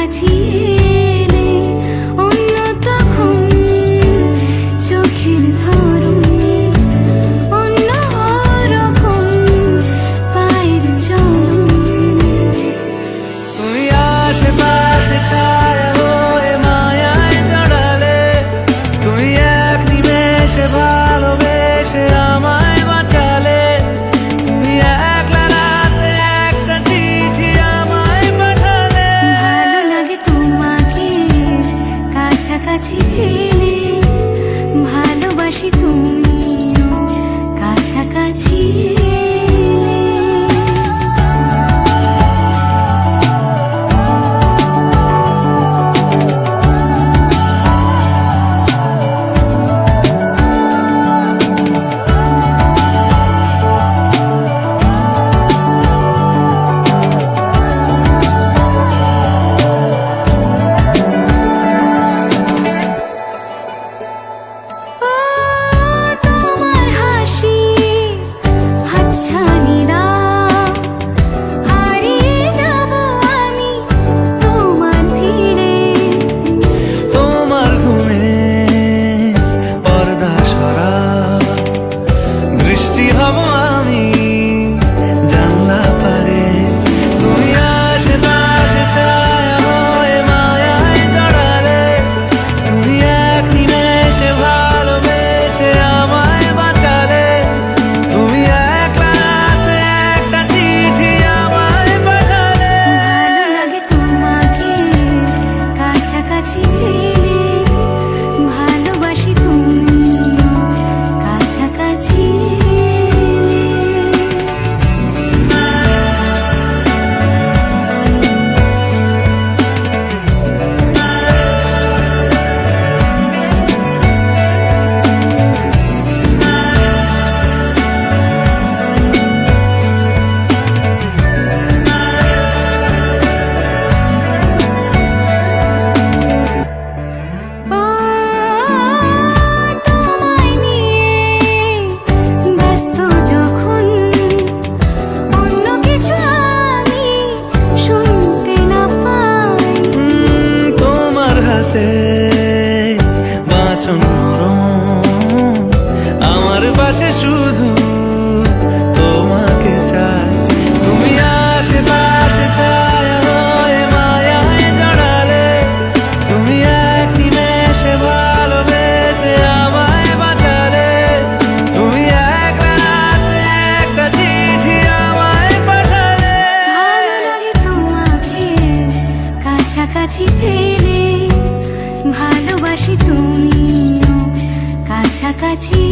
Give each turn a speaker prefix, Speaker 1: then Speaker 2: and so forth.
Speaker 1: কাছাকাছি এলে অন্য তখন চোখের ধরন অন্য রকম পায়ের চলন।
Speaker 2: তুমি আশেপাশে ছায়া হয়ে মায়ায় জড়ালে, তুমি এক নিমেষে ভালোবেসে আমায় বাঁচালে, তুমি একলা রাতে একটা চিঠি আমায় পাঠালে।
Speaker 1: ভালো লাগে তোমাকে কাছাকাছি পেলে, ভালোবাসি তুমিও কাছাকাছি ছানিরা হারিয়ে যাব আমি তোমার ভিড়ে।
Speaker 2: তোমার ঘুমে পর্দা সরা, বৃষ্টি হব আমি জানলা পারে। তুমি আশেপাশে ছায়া হয়ে মায়ায় জড়ালে, তুমি এক নিমেষে ভালোবেসে আমায় বাঁচালে, তুমি একলা রাতে একটা চিঠি আমায় পাঠালে।
Speaker 1: ভালো লাগে তোমাকে কাছাকাছি পেলে, ভালোবাসি তুমিও কাছাকাছি তোমায় নিয়ে ব্যস্ত যখন অন্য কিছু আমি শুনতে না পাই।
Speaker 2: তোমার হাতে বাঁচন নরম, আমার পাশে শুধু তোমাকে চাই। তুমি আশেপাশে ছায়া হয়ে মায়ায় জড়ালে, তুমি এক নিমেষে ভালোবেসে আমায় বাঁচালে, তুমি একলা রাতে একটা চিঠি আমায় পাঠালে।
Speaker 1: ভালো লাগে তোমাকে কাছাকাছি পেলে, ভালোবাসি তুমিও কাছাকাছি